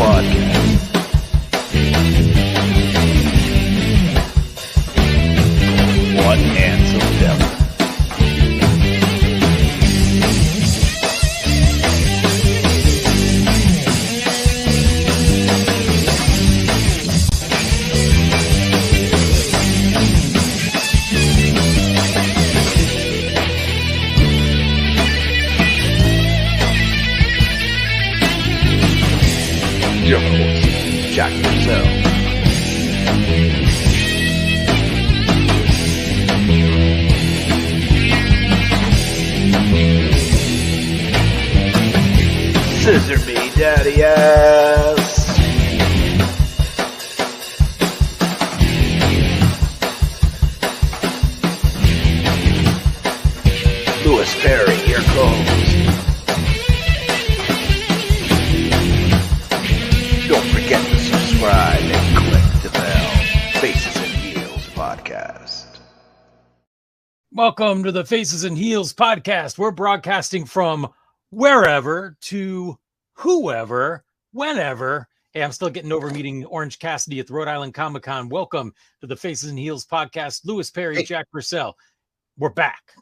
Podcast. One handsome devil. Your host, Jack Purcell. Scissor me, daddy ass. Louis Perry, here comes. Don't forget to subscribe and click the bell. Faces and Heels Podcast. Welcome to the Faces and Heels Podcast. We're broadcasting from wherever to whoever, whenever. Hey, I'm still getting over meeting Orange Cassidy at the Rhode Island Comic Con. Welcome to the Faces and Heels Podcast. Louis Perry, Hey. Jack Purcell. We're back.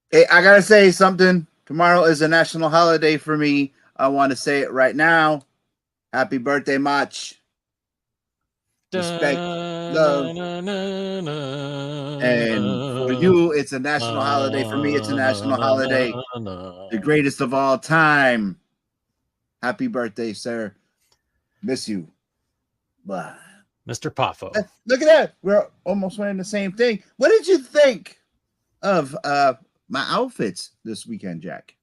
Hey, I gotta say something. Tomorrow is a national holiday for me. I want to say it right now. Happy birthday, Mach. Respect, love. And for you, it's a national holiday. For me, it's a national holiday. The greatest of all time. Happy birthday, sir. Miss you. Blah. Mr. Poffo. Look at that. We're almost wearing the same thing. What did you think of my outfits this weekend, Jack?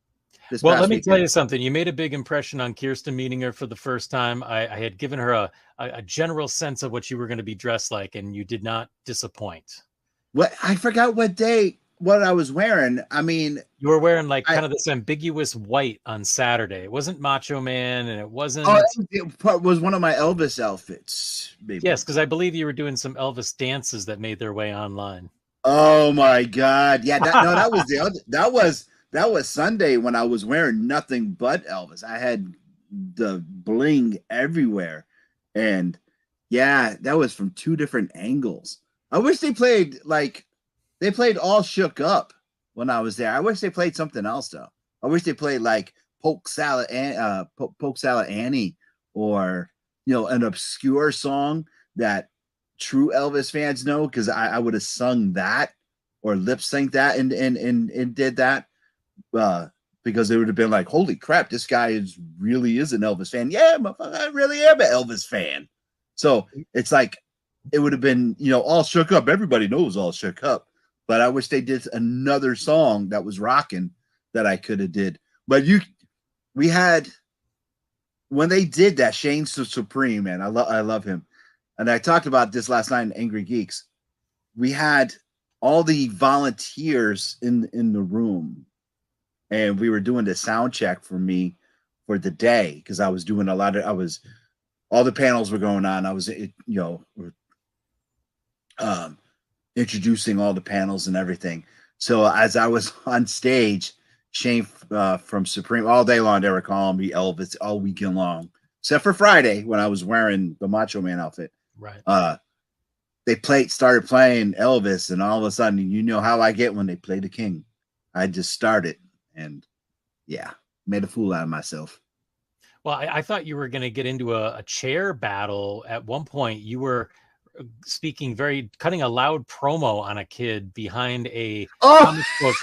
Well, let me tell you something. You made a big impression on Kirsten meeting her for the first time. I had given her a general sense of what you were going to be dressed like, and you did not disappoint. What? I forgot what I was wearing. I mean, You were wearing like kind of this ambiguous white on Saturday. It wasn't Macho Man, and it wasn't. oh, it was one of my Elvis outfits. Maybe. Yes, because I believe you were doing some Elvis dances that made their way online. Oh my God! Yeah, that was the other. That was Sunday when I was wearing nothing but Elvis. I had the bling everywhere, and yeah, that was from two different angles. I wish they played All Shook Up when I was there. I wish they played something else though. I wish they played like Polk Salad Annie, or an obscure song that true Elvis fans know, because I would have sung that or lip synced that and did that. Because it would have been like, holy crap, this guy really is an Elvis fan. Yeah, I really am an Elvis fan. So it's like, it would have been, All Shook Up. Everybody knows All Shook Up, but I wish they did another song that was rocking that I could have did. But we had, when they did that, Shane Supreme, man, I love him. And I talked about this last night in Angry Geeks. We had all the volunteers in the room, and we were doing the sound check for me for the day, because I was doing all the panels were going on. I was, introducing all the panels and everything. So as I was on stage, Shane from Supreme, all day long, they were calling me Elvis all weekend long, except for Friday when I was wearing the Macho Man outfit. Right. They started playing Elvis, and all of a sudden, you know how I get when they play the King. I just started, and yeah, made a fool out of myself. Well, I thought you were going to get into a chair battle. At one point, you were cutting a loud promo on a kid behind a comic book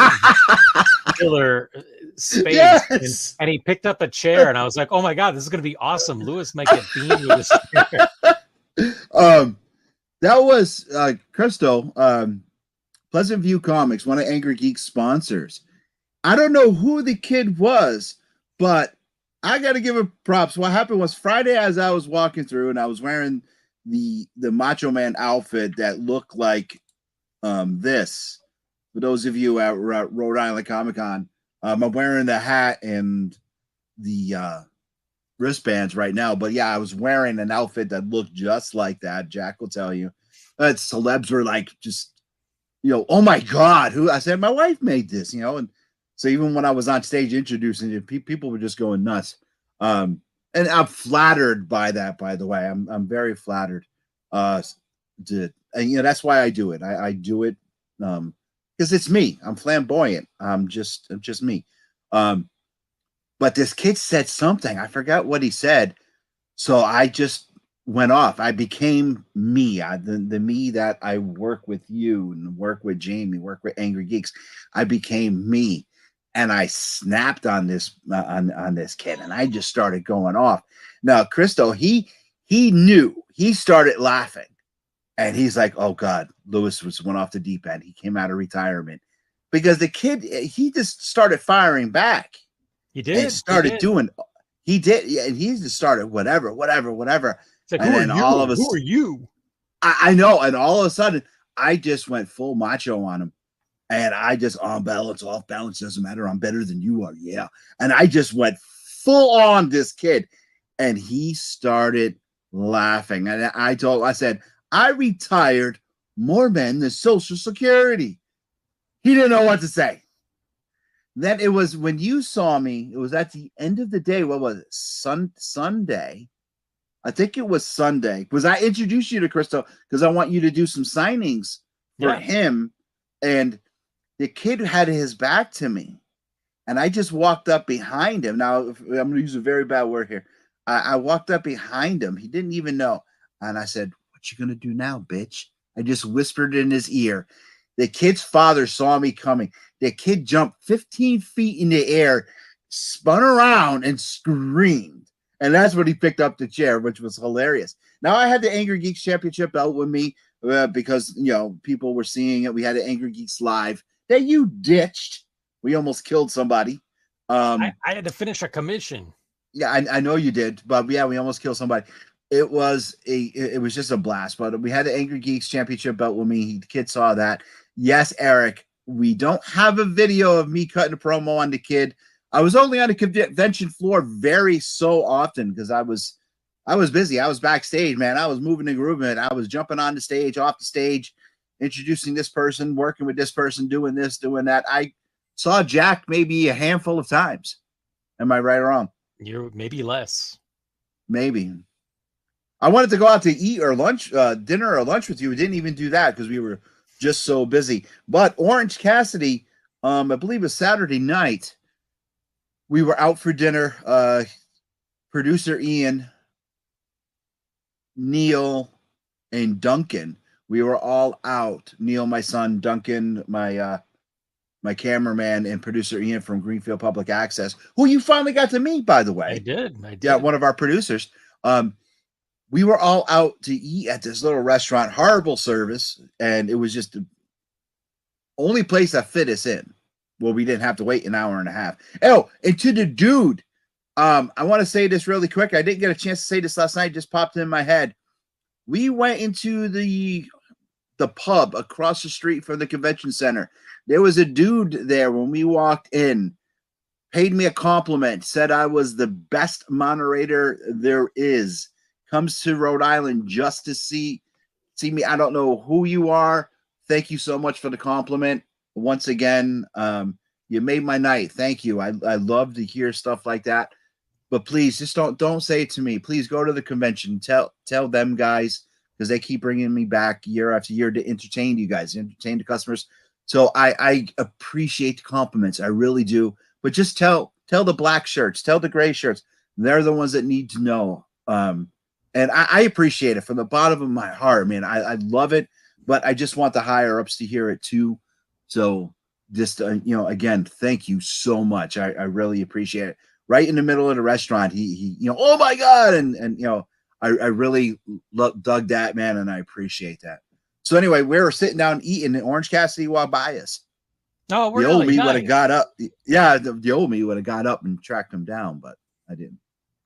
killer space. Yes! And he picked up a chair, and I was like, oh my God, this is going to be awesome. Louis might get beamed with this chair. That was Christo, Pleasant View Comics, one of Angry Geek's sponsors. I don't know who the kid was, but I got to give him props. What happened was Friday, as I was walking through, and I was wearing the Macho Man outfit that looked like this. For those of you at Rhode Island Comic Con, I'm wearing the hat and the wristbands right now, but yeah, I was wearing an outfit that looked just like that. Jack will tell you. Celebs were like, just, oh my God, who? I said, my wife made this, and so even when I was on stage introducing it, people were just going nuts. And And I'm flattered by that, by the way. I'm very flattered. And that's why I do it. I do it because it's me. I'm flamboyant. I'm just me. But this kid said something. I forgot what he said. So I just went off. I became me. The me that I work with you and work with Jamie, work with Angry Geeks. I became me, and I snapped on this on this kid, and I just started going off. Now, Christo, he knew. He started laughing, and he's like, "Oh God, Lewis went off the deep end. He came out of retirement because the kid he just started firing back. He did. And started doing. He did, yeah, and he just started whatever. It's like, And who then are you? all of us, who are you? I know, and all of a sudden, I just went full macho on him, and I just on balance, off balance doesn't matter. I'm better than you are, yeah. And I just went full on this kid, and he started laughing. And I said, I retired more men than Social Security. He didn't know what to say. Then it was when you saw me, it was at the end of the day. What was it? Sunday. I think it was Sunday. Because I introduced you to Christo because I want you to do some signings for him. And the kid had his back to me. And I just walked up behind him. Now, I'm going to use a very bad word here. I walked up behind him. He didn't even know. And I said, what you going to do now, bitch? I just whispered in his ear. The kid's father saw me coming. The kid jumped 15 feet in the air, spun around, and screamed. And that's when he picked up the chair, which was hilarious. Now, I had the Angry Geeks Championship belt with me because, people were seeing it. We had the Angry Geeks Live that you ditched. We almost killed somebody. I had to finish a commission. Yeah, I know you did. But, yeah, we almost killed somebody. It was just a blast. But we had the Angry Geeks Championship belt with me. The kid saw that. Yes, Eric, we don't have a video of me cutting a promo on the kid. I was only on the convention floor very so often because I was busy. I was backstage, man. I was moving and grooving. I was jumping on the stage, off the stage, introducing this person, working with this person, doing this, doing that. I saw Jack maybe a handful of times. Am I right or wrong? You're maybe less. Maybe. I wanted to go out to eat or lunch, dinner or lunch with you. We didn't even do that because we were just so busy. But Orange Cassidy, I believe it was Saturday night, we were out for dinner. Producer Ian, Neil, and Duncan. We were all out. Neil, my son, Duncan, my cameraman, and producer Ian from Greenfield Public Access, who you finally got to meet, by the way. I did. Yeah, one of our producers. We were all out to eat at this little restaurant, horrible service, and it was just the only place that fit us in. Well, we didn't have to wait an hour and a half. Oh, and to the dude, I want to say this really quick. I didn't get a chance to say this last night. It just popped in my head. We went into the pub across the street from the convention center. There was a dude there when we walked in, paid me a compliment, said I was the best moderator there is. Comes to Rhode Island just to see me. I don't know who you are. Thank you so much for the compliment. Once again, you made my night. Thank you. I love to hear stuff like that. But please, just don't say it to me. Please go to the convention. Tell them guys, because they keep bringing me back year after year to entertain you guys, entertain the customers. So I appreciate the compliments. I really do. But just tell the black shirts, tell the gray shirts. They're the ones that need to know. And I appreciate it from the bottom of my heart, man. I love it, but I just want the higher ups to hear it too. So just, again, thank you so much. I really appreciate it. Right in the middle of the restaurant, he oh my God. And I really dug that, man. And I appreciate that. So anyway, we were sitting down eating and Orange Cassidy walked by us. Oh, really? The old me would have got up. Yeah. The old me would have got up and tracked him down, but I didn't.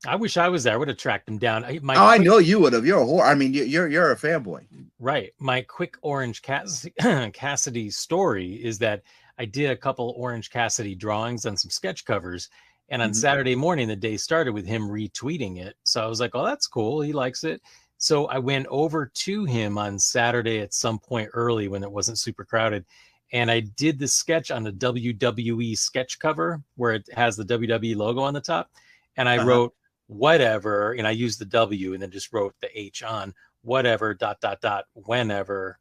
I wish I was there. I would have tracked him down. I know you would have. You're a whore. I mean, you're a fanboy. Right. My quick Orange Cassidy story is that I did a couple Orange Cassidy drawings on some sketch covers. And on Saturday morning, the day started with him retweeting it. So I was like, oh, that's cool. He likes it. So I went over to him on Saturday at some point early when it wasn't super crowded. And I did the sketch on the WWE sketch cover where it has the WWE logo on the top. And I wrote, whatever, and I used the W and then just wrote the H on whatever whenever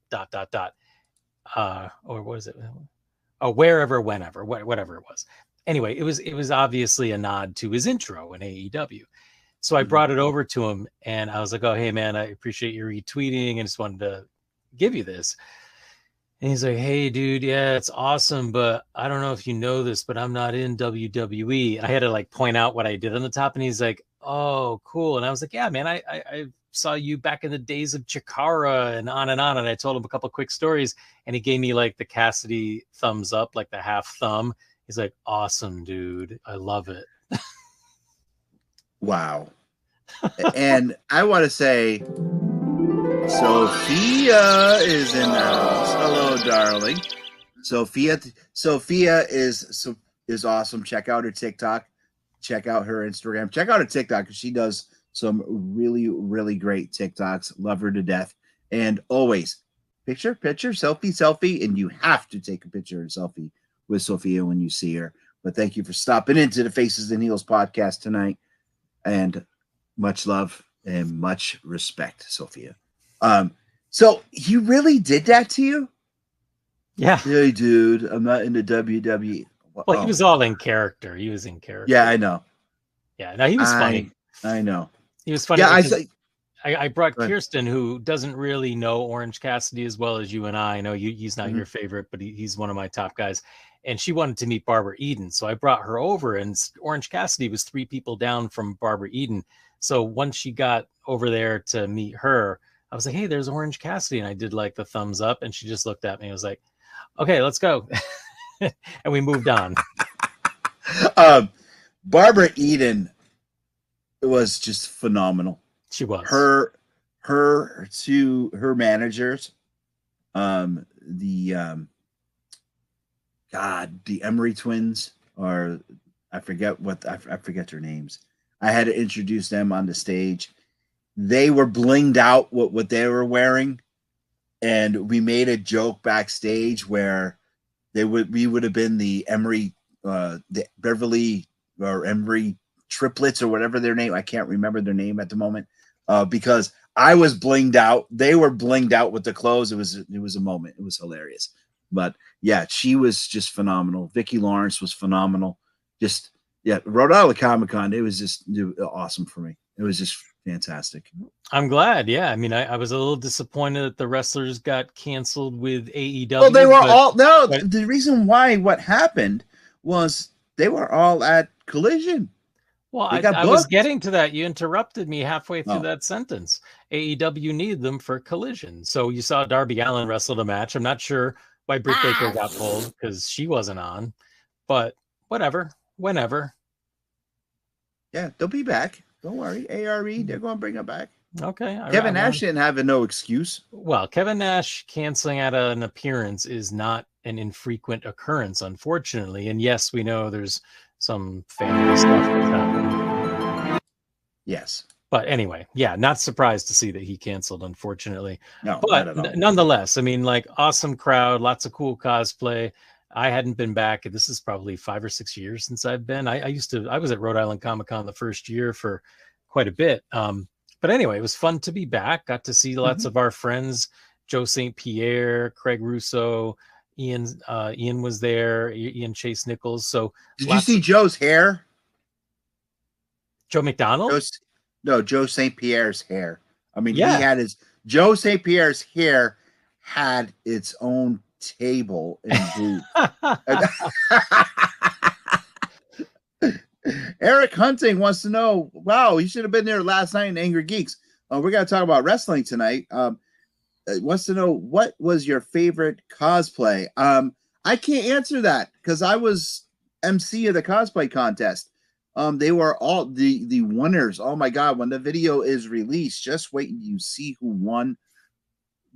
or what is it? Oh, wherever, whenever, whatever it was. Anyway, it was obviously a nod to his intro in AEW. So I brought it over to him and I was like, oh, hey man, I appreciate your retweeting and just wanted to give you this. And he's like, hey dude, yeah, it's awesome, but I don't know if you know this, but I'm not in WWE. And I had to like point out what I did on the top, and he's like, oh, cool. And I was like, yeah, man, I saw you back in the days of Chikara and on and on. And I told him a couple quick stories, and he gave me like the Cassidy thumbs up, like the half thumb. He's like, awesome, dude. I love it. Wow. And I want to say, Sophia is in the house. Hello, darling. Sophia is awesome. Check out her TikTok. Check out her Instagram. Check out her TikTok because she does some really, really great TikToks. Love her to death. And always picture, selfie, and you have to take a picture and selfie with Sophia when you see her. But thank you for stopping into the Faces and Heels podcast tonight. And much love and much respect, Sophia. So he really did that to you? Yeah. Hey, dude, I'm not into WWE. Well, he was all in character. He was in character. Yeah, I know. Yeah, no, he was funny. I know. He was funny. Yeah, I brought Kirsten, who doesn't really know Orange Cassidy as well as you and I. I know he's not your favorite, but he's one of my top guys. And she wanted to meet Barbara Eden. So I brought her over, and Orange Cassidy was 3 people down from Barbara Eden. So once she got over there to meet her, I was like, hey, there's Orange Cassidy. And I did like the thumbs up, and she just looked at me and was like, okay, let's go. And we moved on. Barbara Eden was just phenomenal. She was. Her managers, the Emery twins, or I forget their names. I had to introduce them on the stage. They were blinged out what they were wearing, and we made a joke backstage where we would have been the Emery, the Beverly or Emery triplets or whatever their name. I can't remember their name at the moment, because I was blinged out. They were blinged out with the clothes. It was a moment. It was hilarious. But yeah, she was just phenomenal. Vicki Lawrence was phenomenal. Just Rhode Island Comic-Con. It was just awesome for me. It was just fantastic. I'm glad. Yeah. I mean, I was a little disappointed that the wrestlers got canceled with AEW. Well, they were the reason why what happened was they were all at Collision. Well, I was getting to that. You interrupted me halfway through that sentence. AEW needed them for Collision. So you saw Darby Allin wrestled a match. I'm not sure why Britt Baker got pulled because she wasn't on, but whatever, whenever. Yeah, they'll be back. Don't worry. ARE, they're going to bring her back. Okay. Kevin Nash didn't have no excuse. Well, Kevin Nash canceling out an appearance is not an infrequent occurrence, unfortunately. And yes, we know there's some family stuff that's happened. Yes. But anyway, yeah, not surprised to see that he canceled, unfortunately. No, but nonetheless, I mean, like, awesome crowd, lots of cool cosplay. I hadn't been back. This is probably 5 or 6 years since I've been. I was at Rhode Island Comic-Con the first year for quite a bit. But anyway, it was fun to be back. Got to see lots of our friends, Joe St. Pierre, Craig Russo, Ian was there, Ian Chase Nichols. So did you see Joe's hair? Joe McDonald? Joe St. Pierre's hair. I mean, Joe St. Pierre's hair had its own table and booth. Eric Hunting wants to know, wow, you should have been there last night in Angry Geeks. We're going to talk about wrestling tonight. Wants to know, what was your favorite cosplay? I can't answer that because I was MC of the cosplay contest. They were all the winners. Oh my God, when the video is released, just wait and you see who won.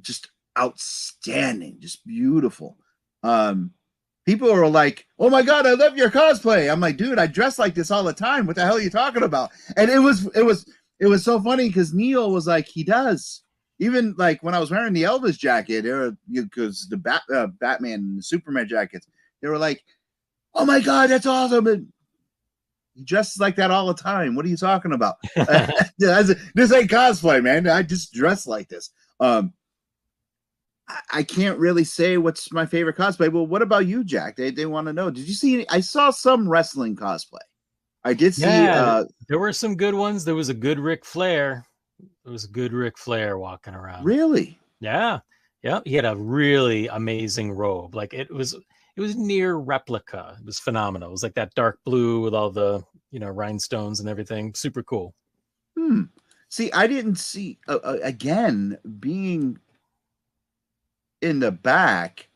Just outstanding, just beautiful. People are like, oh my God, I love your cosplay. I'm like, dude, I dress like this all the time. What the hell are you talking about? And it was so funny because Neil was like, he does. Even like when I was wearing the Elvis jacket, because the Batman and the Superman jackets, they were like, oh my God, that's awesome. And he dresses like that all the time. What are you talking about? This ain't cosplay, man. I just dress like this. I can't really say what's my favorite cosplay. Well, what about you, Jack? They want to know. Did you see any? I saw some wrestling cosplay. I did see. There were some good ones. There was a good Ric Flair. There was a good Ric Flair walking around. Really? Yeah. Yeah. He had a really amazing robe. Like it was near replica. It was phenomenal. It was like that dark blue with all the, rhinestones and everything. Super cool. See, I didn't see again being in the back.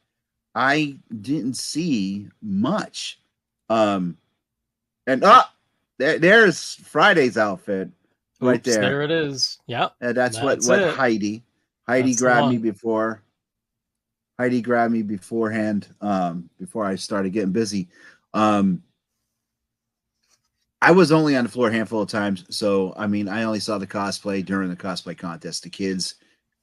I didn't see much. There's Friday's outfit right there. There it is. Yeah. That's what Heidi grabbed me before. Heidi grabbed me beforehand, before I started getting busy. I was only on the floor a handful of times, so I only saw the cosplay during the cosplay contest, the kids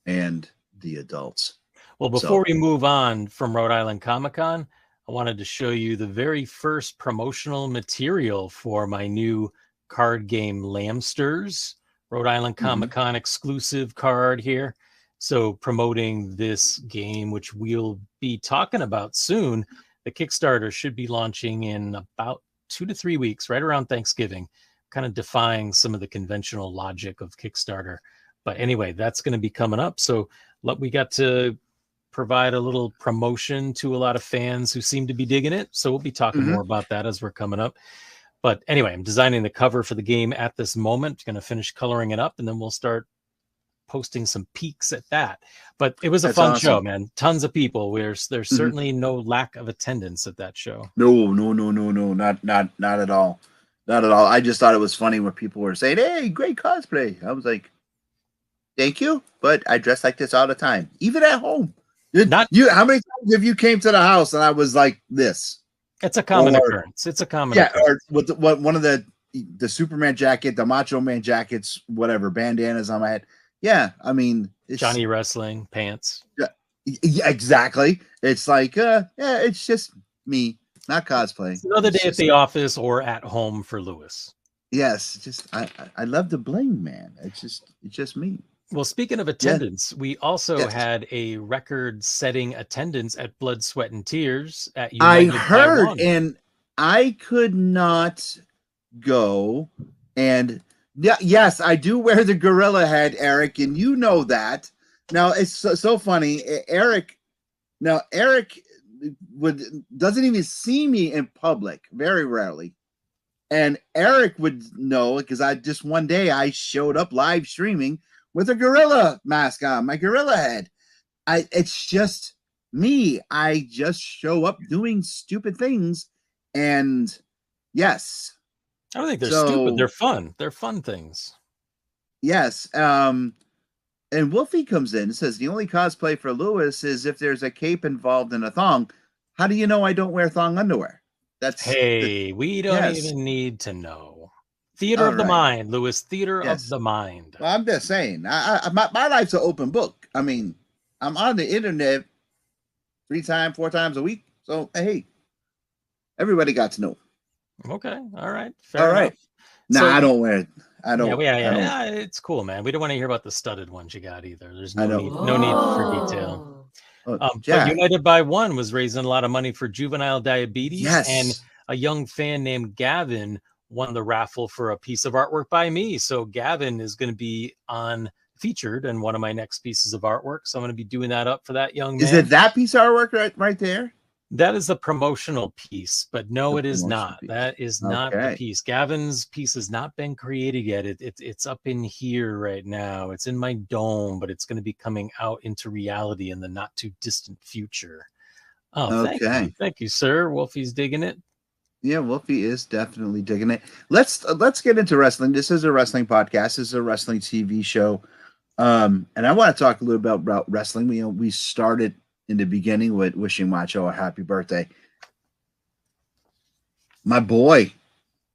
and the adults. Well, before we move on from Rhode Island Comic-Con, I wanted to show you the very first promotional material for my new card game Lamsters, Rhode Island Comic-Con exclusive card here. So promoting this game, which we'll be talking about soon. The Kickstarter should be launching in about 2 to 3 weeks, right around Thanksgiving, kind of defying some of the conventional logic of Kickstarter. But anyway, that's going to be coming up. So we got to provide a little promotion to a lot of fans who seem to be digging it. So we'll be talking more about that as we're coming up. But anyway, I'm designing the cover for the game at this moment. Going to finish coloring it up, and then we'll start posting some peeks at that. But it was a fun show, man. Tons of people. There's certainly no lack of attendance at that show. No, not at all. Not at all. I just thought it was funny when people were saying, "Hey, great cosplay." I was like, "Thank you," but I dress like this all the time, even at home. How many times have you came to the house and I was like this? It's a common occurrence. It's a common occurrence. Or with one of the Superman jacket, the Macho Man jackets, whatever, bandanas on my head. Yeah, it's Johnny Wrestling pants. Yeah, exactly. It's like, it's just me, not cosplay. It's another day at the office or at home for Lewis. Yes, just I love the bling, man. It's just me. Well, speaking of attendance, we also had a record-setting attendance at Blood, Sweat, and Tears at United I heard, Taiwan. And I could not go. And yes, I do wear the gorilla head, Eric, and you know that. Now it's so funny, Eric. Now Eric doesn't even see me in public, very rarely. And Eric would know because one day I showed up live streaming with a gorilla mask on, my gorilla head. It's just me. I just show up doing stupid things. And yes. I don't think they're stupid. They're fun. They're fun things. Yes. And Wolfie comes in and says, the only cosplay for Lewis is if there's a cape involved in a thong. How do you know I don't wear thong underwear? We don't even need to know. Theater of the mind, Lewis. Theater of the mind. Well, I'm just saying, my life's an open book. I'm on the internet 4 times a week. So, hey, everybody got to know. Okay. All right. Fair enough. No, I don't wear it. I don't. Yeah. It's cool, man. We don't want to hear about the studded ones you got either. There's no need for detail. But United by One was raising a lot of money for juvenile diabetes. Yes. And a young fan named Gavin won the raffle for a piece of artwork by me. So Gavin is going to be featured in one of my next pieces of artwork. So I'm going to be doing that up for that young man. Is it that piece of artwork right there? That is a promotional piece, but no, it is not. That is not the piece. Gavin's piece has not been created yet. It's up in here right now. It's in my dome, but it's going to be coming out into reality in the not too distant future. Oh, okay. Thank you, sir. Wolfie's digging it. Yeah, Wolfie is definitely digging it. Let's get into wrestling. This is a wrestling podcast. This is a wrestling TV show. And I want to talk a little bit about wrestling. We started in the beginning with wishing Macho a happy birthday. My boy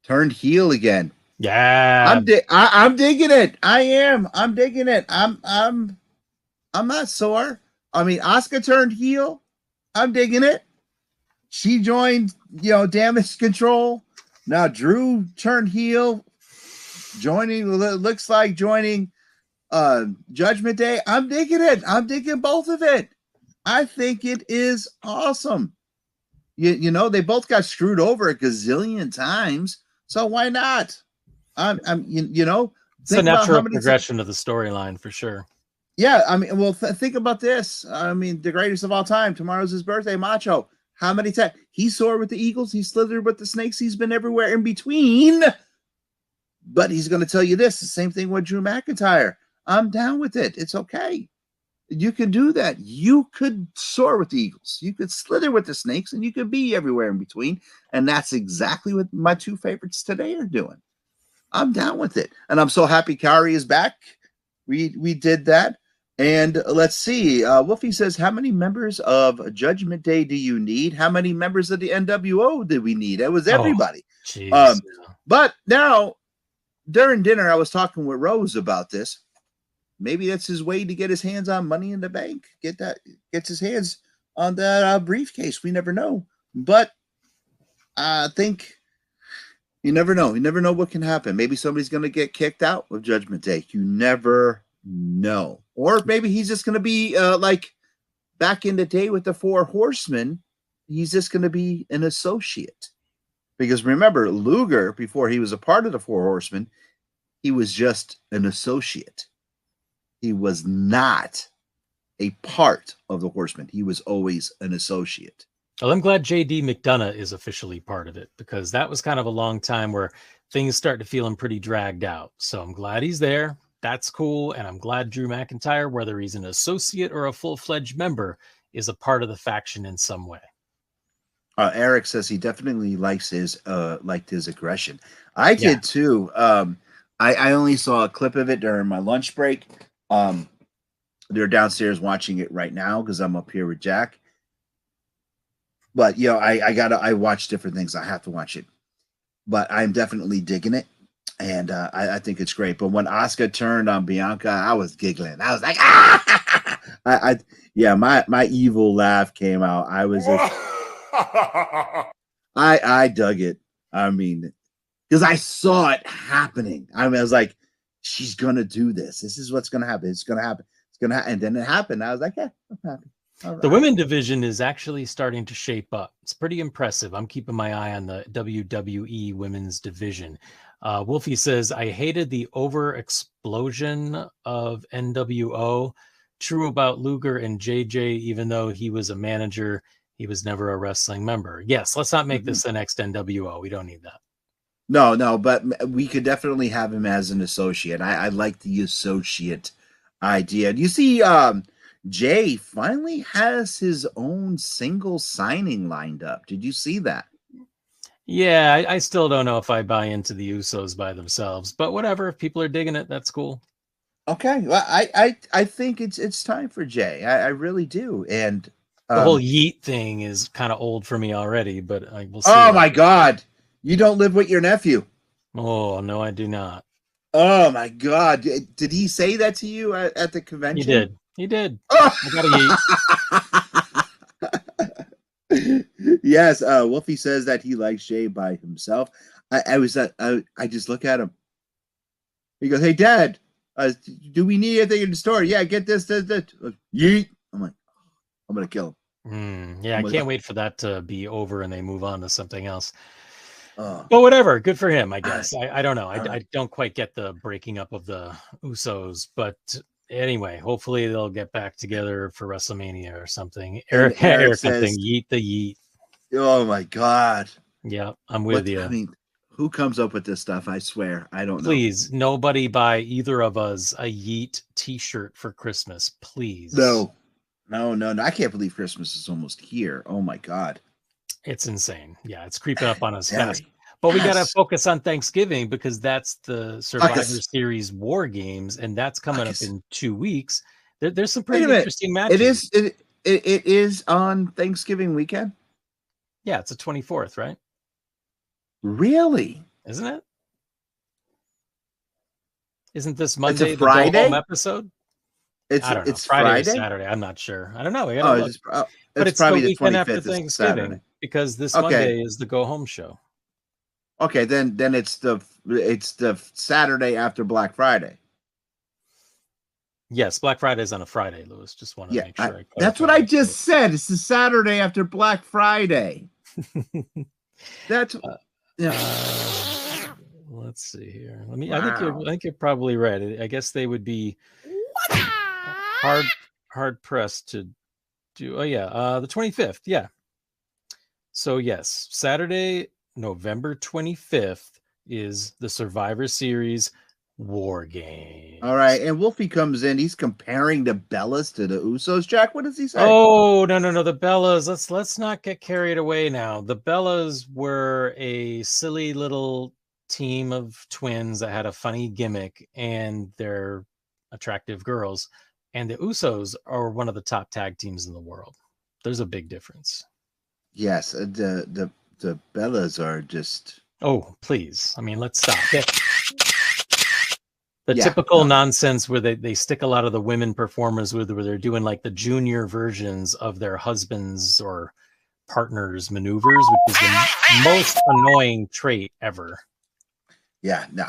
turned heel again. Yeah. I'm digging it. I am. I'm digging it. I'm not sore. Asuka turned heel. I'm digging it. She joined, Damage Control. Now Drew turned heel, looks like joining Judgment Day. I'm digging it. I'm digging both of it. I think it is awesome. You know, they both got screwed over a gazillion times, so why not? You know, it's a natural progression of the storyline for sure. Yeah, I mean, well, think about this. I mean, the greatest of all time. Tomorrow's his birthday, Macho. How many times he soared with the Eagles? He slithered with the Snakes. He's been everywhere in between. But he's going to tell you this: the same thing with Drew McIntyre. I'm down with it. It's okay. You can do that. You could soar with the Eagles. You could slither with the Snakes, and you could be everywhere in between. And that's exactly what my two favorites today are doing. I'm down with it, and I'm so happy Kairi is back. We did that. And let's see. Wolfie says, how many members of Judgment Day do you need? How many members of the NWO did we need? It was everybody. But now, during dinner, I was talking with Rose about this. Maybe that's his way to get his hands on Money in the Bank. Gets his hands on that briefcase. We never know. But I think you never know. You never know what can happen. Maybe somebody's going to get kicked out of Judgment Day. You never know. Or maybe he's just going to be like back in the day with the Four Horsemen. He's just going to be an associate. Because remember, Luger, before he was a part of the Four Horsemen, he was just an associate. He was not a part of the Horsemen. He was always an associate. Well, I'm glad JD McDonough is officially part of it, because that was kind of a long time where things start to feel him pretty dragged out. So I'm glad he's there. That's cool. And I'm glad Drew McIntyre, whether he's an associate or a full-fledged member, is a part of the faction in some way. Eric says he definitely liked his aggression. I did too. I only saw a clip of it during my lunch break. They're downstairs watching it right now because I'm up here with Jack. But you know, I watch different things. I have to watch it. But I'm definitely digging it. And I think it's great. But when Asuka turned on Bianca, I was giggling. I was like, ah! My evil laugh came out. I was I dug it. I mean, because I saw it happening. I mean, I was like, she's gonna do this. This is what's gonna happen. It's gonna happen. It's gonna happen. And then it happened. I was like, yeah, I'm happy. Right. The women division is actually starting to shape up. It's pretty impressive. I'm keeping my eye on the WWE women's division. Wolfie says, I hated the over explosion of NWO. True about Luger and JJ, even though he was a manager, he was never a wrestling member. Yes, let's not make this the next NWO. We don't need that. No, but we could definitely have him as an associate. I like the associate idea. You see, Jay finally has his own single signing lined up. Did you see that? Yeah, I still don't know if I buy into the Usos by themselves, but whatever. If people are digging it, that's cool. Okay, well, I think it's time for Jay. I really do. And the whole yeet thing is kind of old for me already, but we'll see. Oh my God, you don't live with your nephew? Oh no, I do not. Oh my God, did he say that to you at the convention? He did. Oh! I got a yeet. Yes, Wolfie says that he likes Jay by himself. I just look at him. He goes, "Hey, Dad, do we need anything in the store? Yeah, get this. Yeet." I'm like, I'm gonna kill him. I can't wait for that to be over and they move on to something else. But whatever, good for him, I guess. I don't know. I don't quite get the breaking up of the Usos, but anyway, hopefully they'll get back together for WrestleMania or something. Eric says, something, yeet the yeet. Oh my God. Yeah, I'm with you. I mean, who comes up with this stuff? I swear, I don't know. Please, nobody buy either of us a yeet t-shirt for Christmas, please. No. I can't believe Christmas is almost here. Oh my God. It's insane. Yeah, it's creeping up on us fast. But we got to focus on Thanksgiving because that's the Survivor Series War Games, and that's coming up in 2 weeks. There's some pretty interesting matches. It is on Thanksgiving weekend? Yeah, it's the 24th, right? Really? Isn't it? Isn't this Monday the Friday? Go Home episode? I don't know. It's Friday or Saturday. I'm not sure. I don't know. But it's probably the weekend the 25th after Thanksgiving because this Monday is the Go Home show. Okay, then it's the Saturday after Black Friday. Yes, Black Friday is on a Friday, Lewis. Just want to Yeah, make sure I that's clarify what I that. just said. It's the Saturday after Black Friday. That's yeah. Let's see here. Let me. Wow. I think you're probably right. I guess they would be hard pressed to do. Oh yeah, the 25th. Yeah. So yes, Saturday, November 25th is the Survivor Series War Games. All right, and Wolfie comes in. He's comparing the Bellas to the Usos. Jack, what does he say? Oh no, the Bellas. Let's not get carried away now. The Bellas were a silly little team of twins that had a funny gimmick, and they're attractive girls. And the Usos are one of the top tag teams in the world. There's a big difference. Yes, the Bellas are just. Oh, please. I mean, let's stop. The typical nonsense where they stick a lot of the women performers with, where they're doing like the junior versions of their husbands or partners maneuvers, which is the most annoying trait ever. Yeah, no.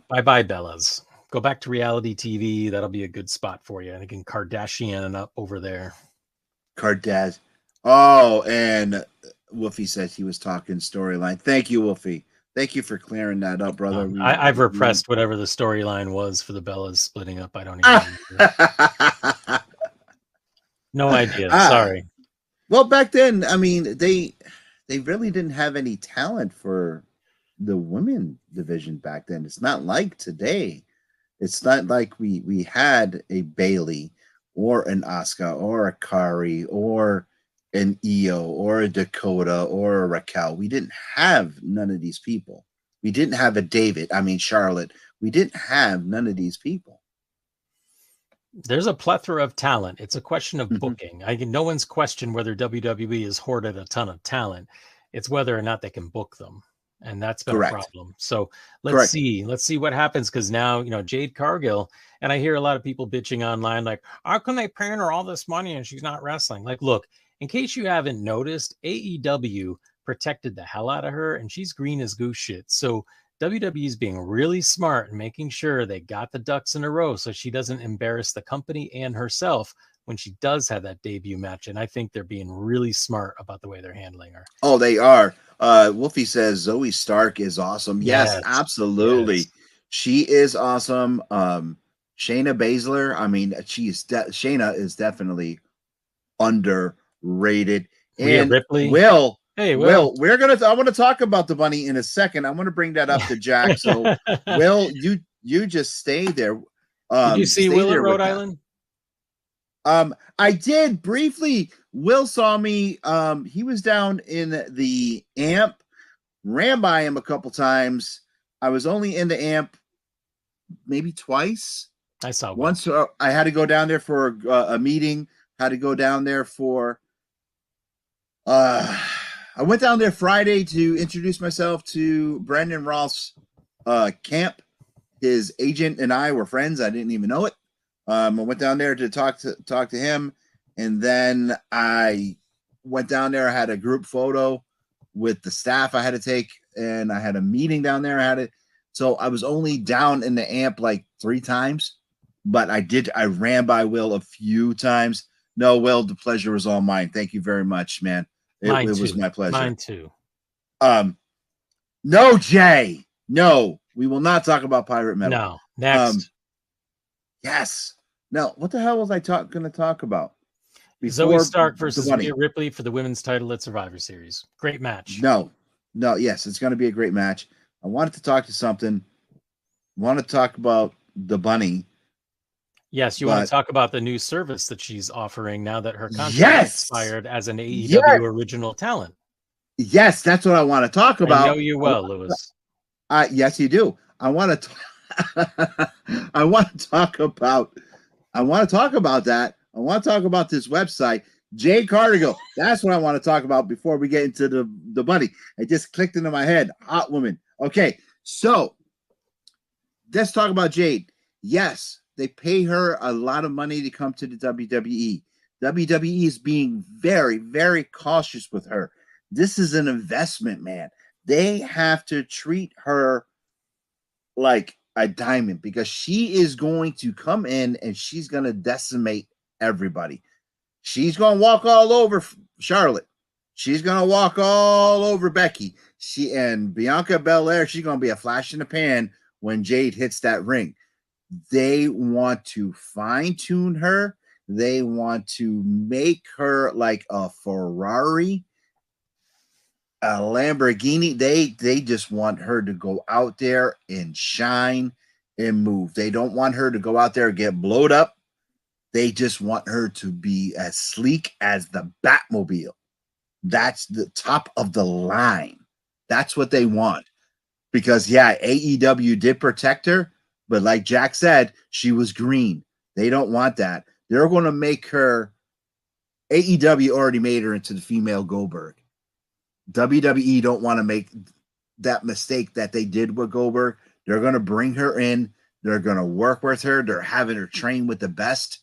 Bye Bellas. Go back to reality TV. That'll be a good spot for you. And again, Kardashian up over there. Kardashian. Oh, and Wolfie said he was talking storyline. Thank you, Wolfie. Thank you for clearing that up, brother. I've repressed whatever the storyline was for the Bellas splitting up. I don't even remember. No idea. Sorry. Well, back then, I mean, they really didn't have any talent for the women division back then. It's not like today. It's not like we had a Bailey or an Asuka or a Kari or an Io or a Dakota or a Raquel. We didn't have none of these people. We didn't have a Charlotte. We didn't have none of these people. There's a plethora of talent. It's a question of booking. No one's questioned whether WWE has hoarded a ton of talent. It's whether or not they can book them. And that's been a problem. So let's see what happens. Because now, Jade Cargill, and I hear a lot of people bitching online, like, how can they pay her all this money and she's not wrestling? Like, look, in case you haven't noticed, AEW protected the hell out of her, and she's green as goose shit. So WWE is being really smart and making sure they got the ducks in a row so she doesn't embarrass the company and herself when she does have that debut match. And I think they're being really smart about the way they're handling her. Oh, they are. Wolfie says Zoe Stark is awesome. Yes, absolutely. Yes. She is awesome. Shayna Baszler, I mean, Shayna is definitely underrated. Rhea And Ripley. Will, I want to talk about the bunny in a second. I'm going to bring that up to Jack. So Will, you just stay there. Did you see Will in Rhode Island? I did briefly. Will saw me. He was down in the AMP, ran by him a couple times. I was only in the AMP maybe twice. I saw once. I had to go down there for a meeting. Had to go down there for. I went down there Friday to introduce myself to Brandon Roth's camp. His agent and I were friends. I didn't even know it. I went down there to talk to him, and then I went down there. I had a group photo with the staff I had to take, and I had a meeting down there. So I was only down in the AMP like 3 times, but I ran by Will a few times. No, Will, the pleasure was all mine. Thank you very much, man. It was my pleasure. Mine too. No, Jay. No, we will not talk about Pirate Metal. No. Next. Yes. No, what the hell was I going to talk about? Zoe Stark versus Rhea Ripley for the women's title at Survivor Series. Great match. No. Yes, it's going to be a great match. I wanted to talk to something. I want to talk about the bunny. Yes, you want to talk about the new service that she's offering now that her contract expired as an AEW original talent. Yes, that's what I want to talk about. I know you well, Lewis. Yes, you do. I want to talk about that. I want to talk about this website, Jade Cargill. That's what I want to talk about before we get into the bunny. It just clicked into my head. Hot woman. Okay, so let's talk about Jade. Yes, they pay her a lot of money to come to the WWE. WWE is being very, very cautious with her. This is an investment, man. They have to treat her like a diamond because she is going to come in and she's going to decimate everybody. She's going to walk all over Charlotte. She's going to walk all over Becky. She and Bianca Belair, she's going to be a flash in the pan when Jade hits that ring. They want to fine-tune her. They want to make her like a Ferrari, a Lamborghini. They just want her to go out there and shine and move. They don't want her to go out there and get blowed up. They just want her to be as sleek as the Batmobile. That's the top of the line. That's what they want. Because, yeah, AEW did protect her, but like Jack said, she was green. They don't want that. They're going to make her, AEW already made her into the female Goldberg. WWE don't want to make that mistake that they did with Goldberg. They're going to bring her in. They're going to work with her. They're having her train with the best.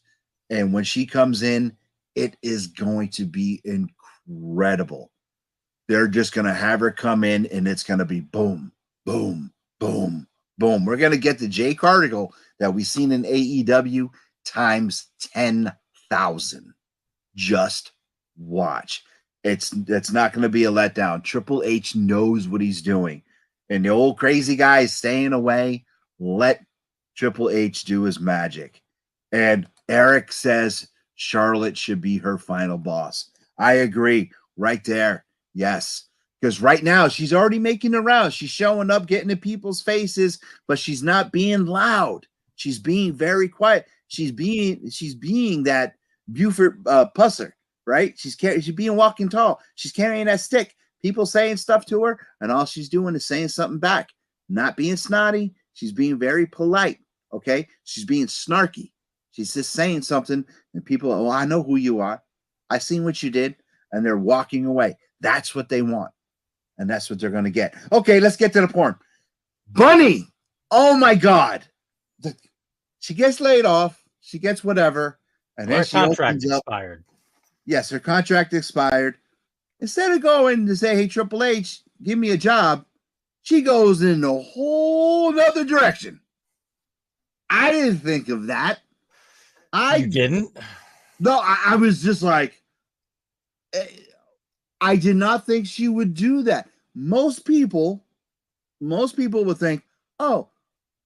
And when she comes in, it is going to be incredible. They're just going to have her come in, and it's going to be boom, boom, boom, boom. We're going to get the Jay Cardigan that we've seen in AEW times 10,000. Just watch. It's not going to be a letdown. Triple H knows what he's doing. And the old crazy guy is staying away. Let Triple H do his magic. And Eric says Charlotte should be her final boss. I agree. Right there. Yes. Because right now she's already making the rounds. She's showing up, getting in people's faces, but she's not being loud. She's being very quiet. She's being that Buford pusser, right? She's being walking tall. She's carrying that stick. People saying stuff to her, and all she's doing is saying something back. Not being snotty. She's being very polite. Okay. She's being snarky. She's just saying something, and people, oh, I know who you are. I seen what you did, and they're walking away. That's what they want, and that's what they're going to get. Okay, let's get to the porn. Bunny, oh my God. She gets laid off. She gets whatever, and then her she contract opens up. expired. Yes, her contract expired. Instead of going to say, hey, Triple H, give me a job, she goes in a whole nother direction. I didn't think of that. You didn't? No, I was just like, I did not think she would do that. Most people would think, oh,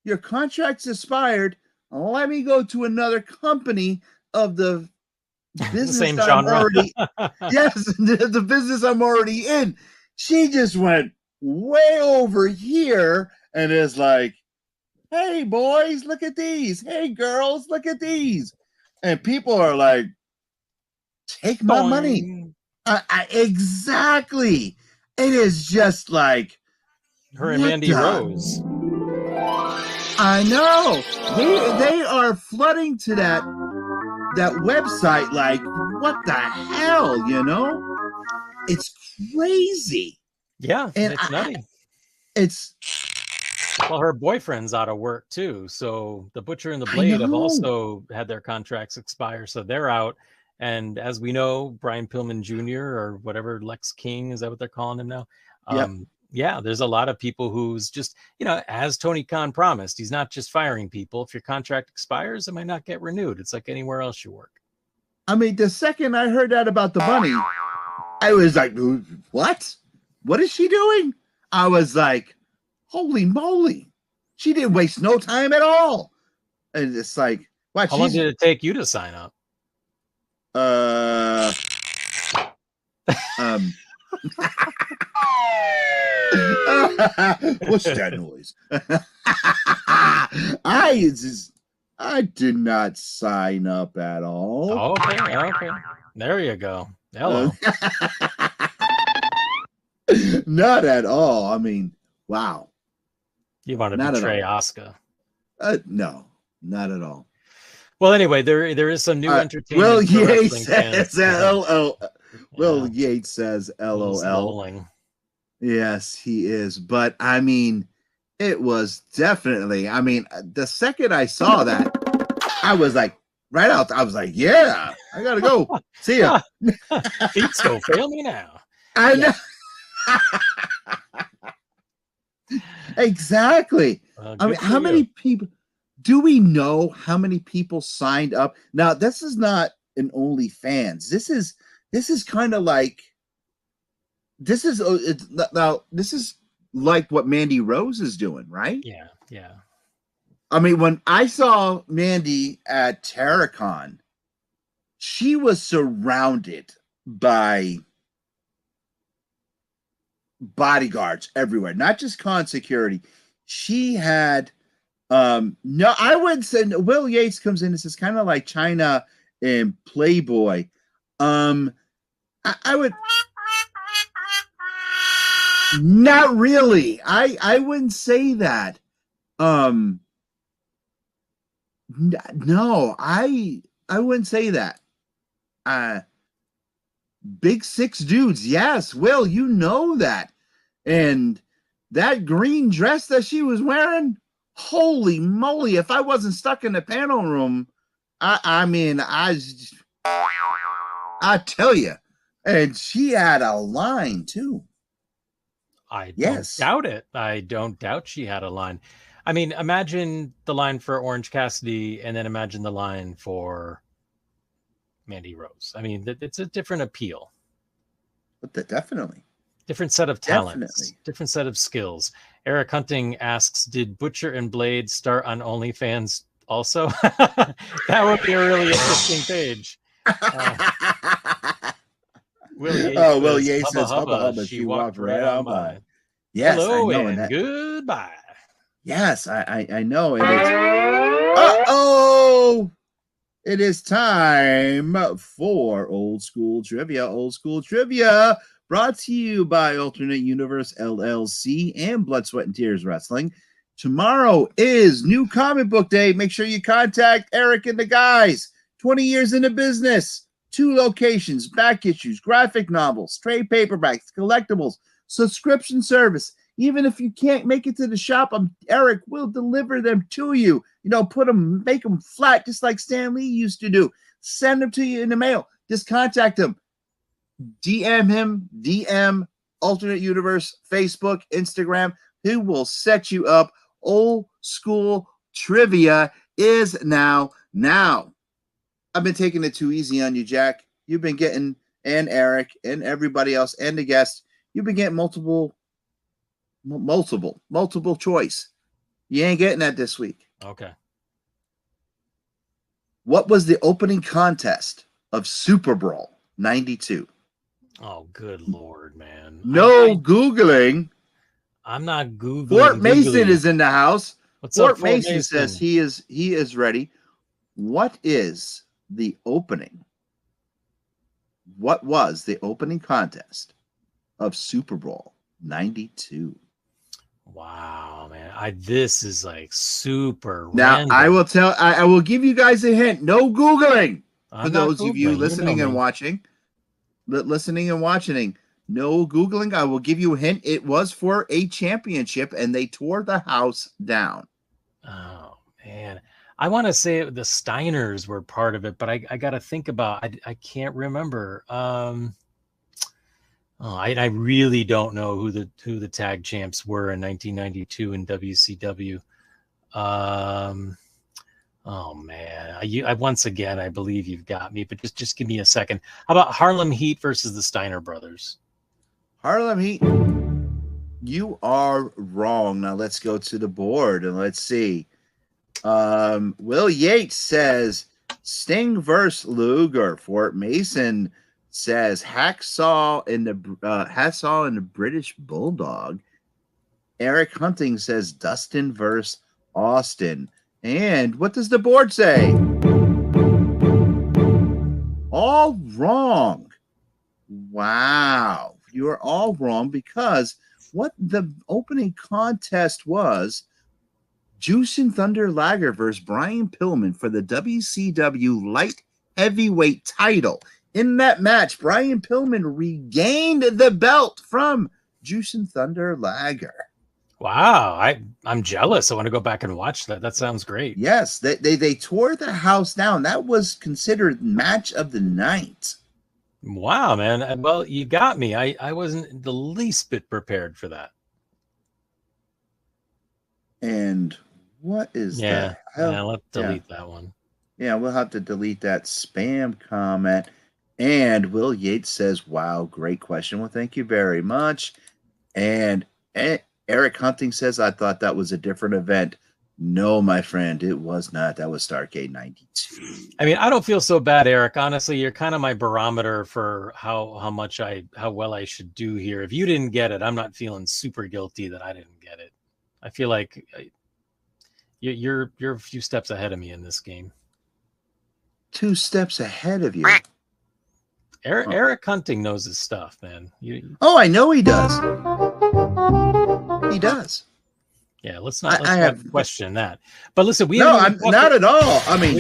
your contract's expired. Let me go to another company of the business same I'm genre. already yes, the business I'm already in. She just went way over here and is like, hey boys, look at these. Hey girls, look at these. And people are like, take my money. Exactly. It is just like her and Mandy Rose. I know. They are flooding to that website like, what the hell, you know? It's crazy. Yeah, and it's nutty. Well, her boyfriend's out of work too. So the Butcher and the Blade have also had their contracts expire. So they're out. And as we know, Brian Pillman Jr. or whatever, Lex King, is that what they're calling him now? Yep. Yeah, there's a lot of people who's just, as Tony Khan promised, he's not just firing people. If your contract expires, it might not get renewed. It's like anywhere else you work. I mean, the second I heard that about the bunny, I was like, what? What is she doing? I was like, holy moly. She didn't waste no time at all. And it's like, what? How long did it take you to sign up? What's that noise? I did not sign up at all. Okay. There you go. Hello. Not at all. I mean, wow. You want to betray Asuka? No, not at all. Well, anyway, there is some new entertainment. Will Yates says LOL. Will Yates says LOL. Yes, he is. But I mean, it was definitely. I mean, the second I saw that, I was like, right out. I was like, yeah, I gotta go. See ya. Feet so fail me now. I know. Exactly. Well, I mean, good for how you. many people do we know how many people signed up? Now, this is not an OnlyFans. This is kind of like this is like what Mandy Rose is doing, right? Yeah, yeah. I mean, when I saw Mandy at Terracon, she was surrounded by bodyguards everywhere, not just con security. She had no, I would say Will Yates comes in. This is kind of like China and Playboy. I would not really. I wouldn't say that. Um, no, I wouldn't say that. Uh, big six dudes. Yes, Will, you know that. And that green dress that she was wearing, holy moly! If I wasn't stuck in the panel room, I mean, I tell you, and she had a line too. I don't Yes. doubt it. I don't doubt she had a line. I mean, imagine the line for Orange Cassidy and then imagine the line for Mandy Rose. I mean, it's a different appeal, But definitely. different set of talents, Definitely. different set of skills. Eric Hunting asks, did Butcher and Blade start on OnlyFans also? That would be a really interesting page. Will Yates Will says, Yates hubba says, hubba hubba, hubba, she walked right on by. Yes, I Hello know. and And that, goodbye. yes, I know. And it's, uh-oh! It is time for Old School Trivia. Old School Trivia brought to you by Alternate Universe LLC and Blood, Sweat, and Tears Wrestling. Tomorrow is New Comic Book Day. Make sure you contact Eric and the guys. 20 years in the business. 2 locations, back issues, graphic novels, trade paperbacks, collectibles, subscription service. Even if you can't make it to the shop, Eric will deliver them to you. You know, make them flat, just like Stan Lee used to do. Send them to you in the mail. Just contact him. DM him, DM Alternate Universe, Facebook, Instagram. He will set you up. Old School Trivia is now. I've been taking it too easy on you, Jack. You've been getting, and Eric, and everybody else, and the guests, you've been getting multiple choice. You ain't getting that this week. Okay. What was the opening contest of Super Brawl 92? Oh, good Lord, man. No Googling. I'm not Googling. Fort Mason is in the house. What's Fort up, Fort Mason says he is ready. What is the opening? What was the opening contest of Super Bowl 92? Wow, man. This is like super Now, random. I will give you guys a hint. No Googling. For those of you Googling. listening and watching. No Googling. I will give you a hint. It was for a championship, and they tore the house down. Oh, man. I want to say the Steiners were part of it, but I got to think about, I can't remember. I really don't know who the tag champs were in 1992 in WCW. Oh man, I once again, I believe you've got me, but just give me a second. How about Harlem Heat versus the Steiner brothers? Harlem Heat. You are wrong. Now let's go to the board and let's see. Will Yates says Sting versus Luger. Fort Mason says Hacksaw and the British Bulldog. Eric Hunting says Dustin versus Austin. And what does the board say? All wrong. Wow. You are all wrong because what the opening contest was, Jushin Thunder Liger versus Brian Pillman for the WCW Light Heavyweight title. In that match, Brian Pillman regained the belt from Jushin Thunder Liger. Wow, I'm jealous. I want to go back and watch that. That sounds great. Yes, they tore the house down. That was considered match of the night. Wow, man. Well, you got me. I wasn't the least bit prepared for that. And what is Yeah, the hell? let's delete that one. Yeah, we'll have to delete that spam comment. And Will Yates says, wow, great question. Well, thank you very much. And Eric Hunting says, I thought that was a different event. No, my friend, it was not. That was Starrcade 92. I mean, I don't feel so bad, Eric. Honestly, you're kind of my barometer for how well I should do here. If you didn't get it, I'm not feeling super guilty that I didn't get it. I feel like you're a few steps ahead of me in this game. 2 steps ahead of you. Eric Hunting knows his stuff, man. Oh, I know he does. He does. Yeah, let's not question that. But listen, I'm not at all. I mean,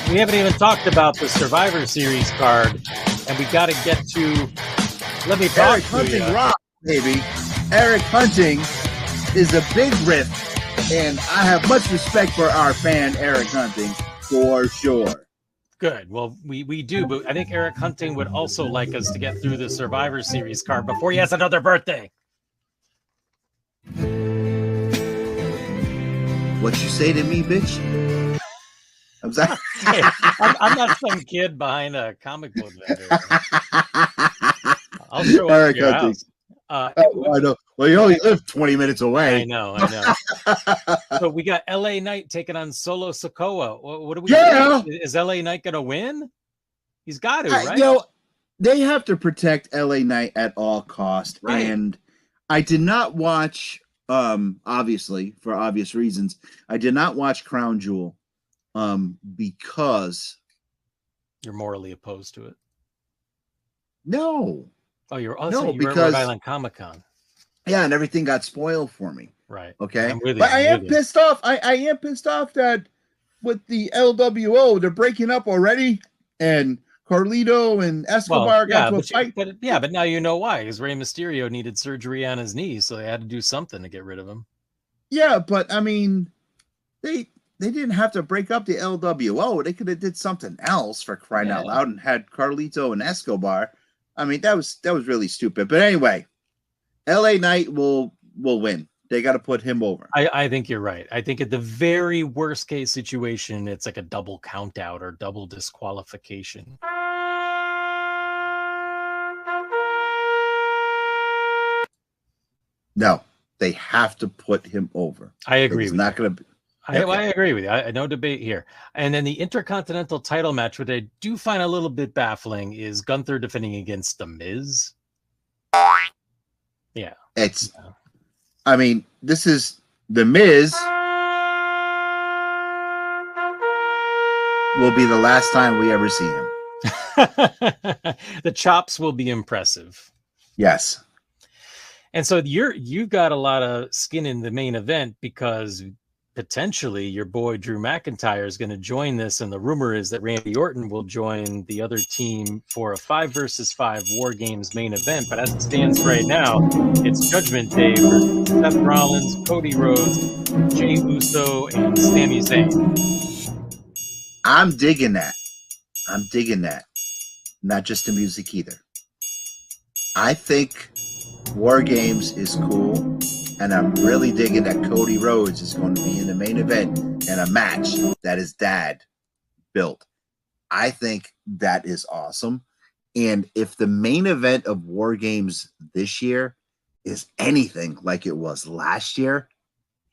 we haven't even talked about the Survivor Series card, and we got to get to. Let me talk Eric Hunting rock, baby. Eric Hunting is a big riff, and I have much respect for our fan Eric Hunting for sure. Good. Well, we do, but I think Eric Hunting would also like us to get through the Survivor Series card before he has another birthday. What you say to me, bitch? I'm sorry. I'm not some kid behind a comic book vendor. I'll show up Eric at your Hunting. house. I know. Well, you only live 20 minutes away. I know. So we got LA Knight taking on Solo Sikoa. What do we do? Is LA Knight going to win? He's got to, right? They have to protect LA Knight at all cost. Right. And I did not watch, obviously, for obvious reasons, I did not watch Crown Jewel because... You're morally opposed to it? No. Oh, you were because at Rhode Island Comic-Con. Yeah, and everything got spoiled for me. Right. Okay. I'm with you. But I am pissed off. I am pissed off that with the LWO, they're breaking up already, and Carlito and Escobar got to a fight. But now you know why, because Rey Mysterio needed surgery on his knee, so they had to do something to get rid of him. Yeah, but I mean, they didn't have to break up the LWO. They could have did something else, for crying out loud, and had Carlito and Escobar. I mean, that was really stupid. But anyway, LA Knight will win. They got to put him over. I think you're right. I think at the very worst case situation, it's like a double count out or double disqualification. No, they have to put him over. I agree. It's not going to be. I agree with you. No debate here. And then the Intercontinental title match, which I do find a little bit baffling, is Gunther defending against The Miz. Yeah. I mean, this is The Miz will be the last time we ever see him. The chops will be impressive. Yes. And so you've got a lot of skin in the main event because potentially your boy Drew McIntyre is going to join this, and the rumor is that Randy Orton will join the other team for a 5 versus 5 War Games main event. But as it stands right now, it's Judgment Day versus Seth Rollins, Cody Rhodes, Jey Uso, and Sami Zayn. I'm digging that. Not just the music either. I think War Games is cool. And I'm really digging that Cody Rhodes is going to be in the main event in a match that his dad built. I think that is awesome. And if the main event of War Games this year is anything like it was last year,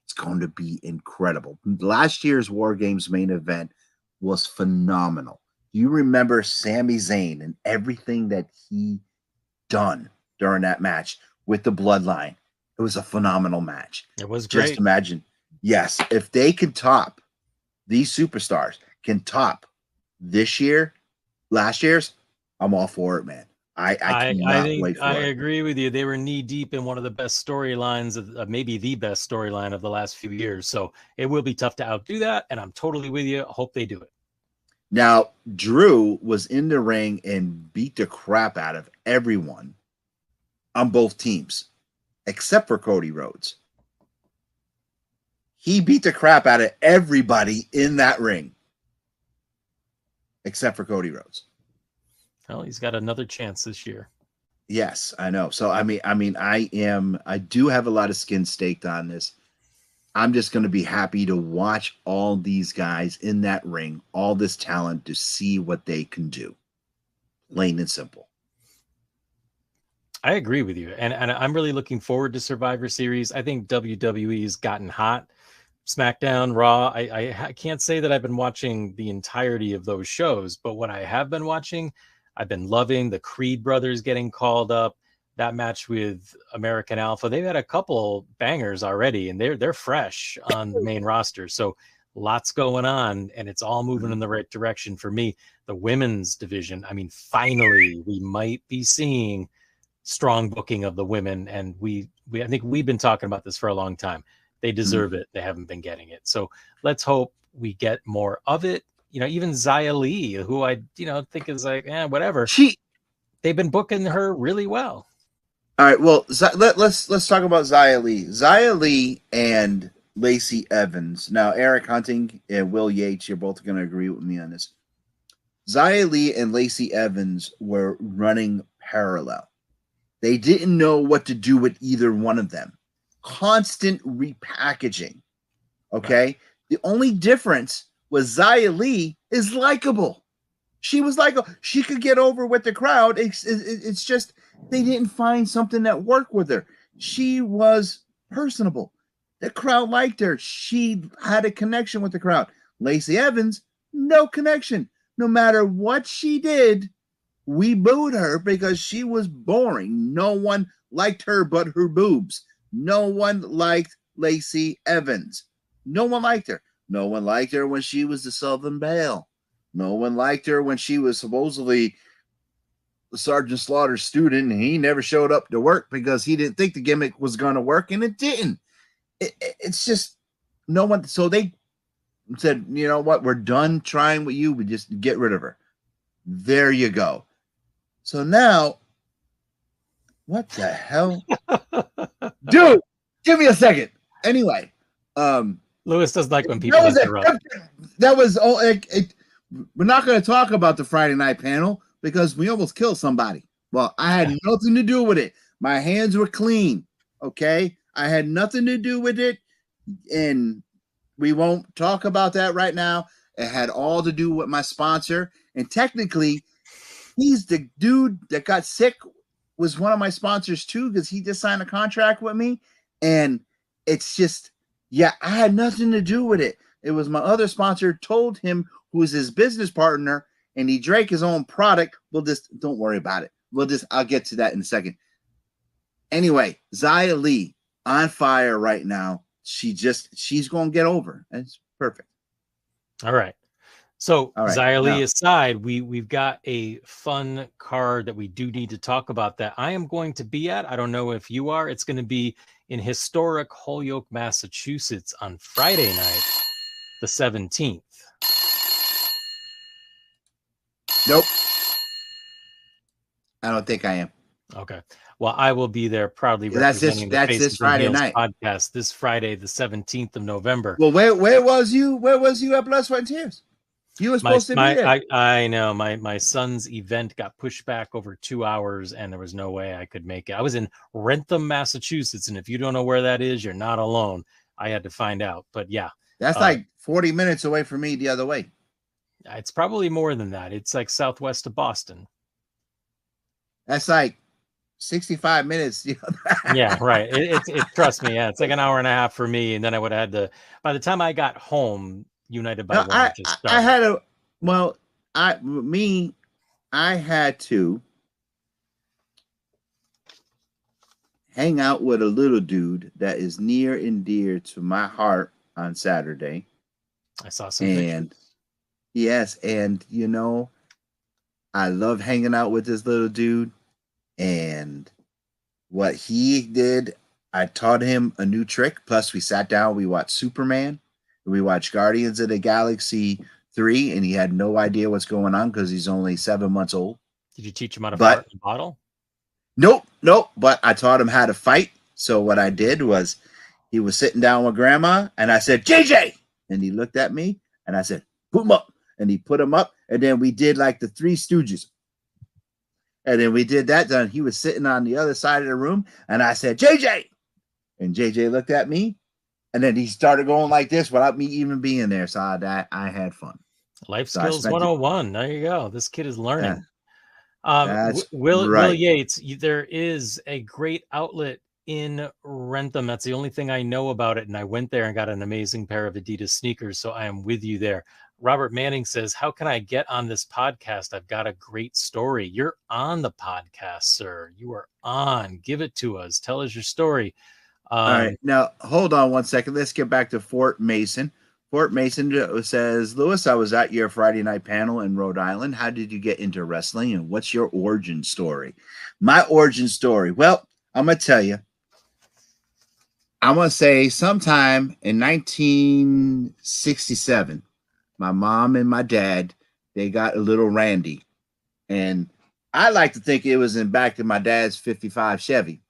it's going to be incredible. Last year's War Games main event was phenomenal. You remember Sami Zayn and everything that he done during that match with the Bloodline. It was a phenomenal match. It was great. Just imagine. Yes, if they can top, these superstars can top this year, last year's, I'm all for it, man. I agree with you. They were knee deep in one of the best storylines of maybe the best storyline of the last few years. So it will be tough to outdo that. And I'm totally with you. I hope they do it. Now, Drew was in the ring and beat the crap out of everyone on both teams, except for Cody Rhodes. He beat the crap out of everybody in that ring, except for Cody Rhodes. Well, he's got another chance this year. Yes, I know. So I do have a lot of skin staked on this. I'm just going to be happy to watch all these guys in that ring, all this talent, to see what they can do. Plain and simple. I agree with you. And I'm really looking forward to Survivor Series. I think WWE's gotten hot. SmackDown, Raw. I can't say that I've been watching the entirety of those shows, but what I have been watching, I've been loving the Creed brothers getting called up. That match with American Alpha, they've had a couple bangers already, and they're fresh on the main roster. So lots going on, and it's all moving in the right direction for me. The women's division, I mean, finally, we might be seeing strong booking of the women, and we I think we've been talking about this for a long time. They deserve it. They haven't been getting it. So let's hope we get more of it. You know, even Xia Li, who I, think is like, whatever. They've been booking her really well. All right. Well, let's talk about Xia Li. Xia Li and Lacey Evans. Now, Eric Hunting and Will Yates, you're both going to agree with me on this. Xia Li and Lacey Evans were running parallel. They didn't know what to do with either one of them. Constant repackaging. Okay. Right. The only difference was Xia Li is likable. She was likable. She could get over with the crowd. It's just they didn't find something that worked with her. She was personable. The crowd liked her. She had a connection with the crowd. Lacey Evans, no connection. No matter what she did, we booed her because she was boring. No one liked her but her boobs. No one liked Lacey Evans. No one liked her. No one liked her when she was the Southern Belle. No one liked her when she was supposedly the Sergeant Slaughter student, and he never showed up to work because he didn't think the gimmick was going to work, and it didn't. It's just no one. So they said, you know what? We're done trying with you. We just get rid of her. There you go. So now, what the hell? Dude, give me a second. Anyway. Lewis doesn't like when people interrupt. We're not going to talk about the Friday night panel because we almost killed somebody. Well, I had nothing to do with it. My hands were clean. Okay. I had nothing to do with it. And we won't talk about that right now. It had all to do with my sponsor. And technically, he's the dude that got sick, was one of my sponsors too, because he just signed a contract with me. And it's just, yeah, I had nothing to do with it. It was my other sponsor told him, who is his business partner, and he drank his own product. Don't worry about it. I'll get to that in a second. Anyway, Xia Li on fire right now. She's going to get over. It's perfect. All right. So Xia Li aside, we've got a fun card that we do need to talk about that I am going to be at. I don't know if you are. It's going to be in historic Holyoke, Massachusetts on Friday night, the 17th. Nope. I don't think I am. Okay. Well, I will be there proudly representing the Faces this Friday night podcast this Friday, the 17th of November. Well, where was you? Where was you at Blood, Sweat, and Tears? You were supposed to be there. I know. My son's event got pushed back over 2 hours, and there was no way I could make it. I was in Rentham, Massachusetts, and if you don't know where that is, you're not alone. I had to find out. But yeah. That's like 40 minutes away from me the other way. It's probably more than that. It's like southwest of Boston. That's like 65 minutes. Yeah, right. Trust me. Yeah, it's like an hour and a half for me. And then I would have had to, by the time I got home, United by One just started. I had to hang out with a little dude that is near and dear to my heart on Saturday. I saw some pictures. Yes, and I love hanging out with this little dude. And what he did, I taught him a new trick. Plus, we sat down, we watched Superman, we watched Guardians of the Galaxy 3, and he had no idea what's going on because he's only 7 months old. Did you teach him how to fart in a bottle? Nope. But I taught him how to fight. So what I did was he was sitting down with Grandma, and I said, JJ! And he looked at me, and I said, put him up. And he put him up, and then we did like the Three Stooges. And then we did that. Then he was sitting on the other side of the room, and I said, JJ. And JJ looked at me, and then he started going like this without me even being there. So I had fun. Life So I skills spent 101. There you go. This kid is learning. that's Will right. Yates, there is a great outlet in Rentham. That's the only thing I know about it. And I went there and got an amazing pair of Adidas sneakers. So I am with you there. Robert Manning says, how can I get on this podcast? I've got a great story. You're on the podcast, sir. You are on. Give it to us. Tell us your story. All right. Now, hold on one second. Let's get back to Fort Mason. Fort Mason says, Lewis, I was at your Friday night panel in Rhode Island. How did you get into wrestling, and what's your origin story? My origin story. Well, I'm going to tell you. I'm going to say sometime in 1967, my mom and my dad, they got a little Randy. And I like to think it was in back to my dad's 55 Chevy.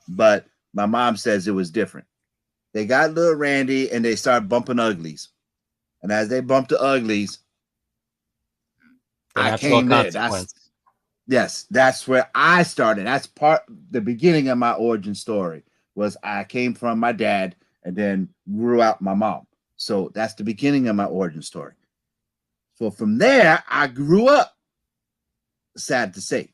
But my mom says it was different. They got little Randy and they started bumping uglies. And as they bumped the uglies, I came there. That's where I started. That's the beginning of my origin story was I came from my dad and then grew out my mom. So that's the beginning of my origin story. So from there, I grew up. Sad to say.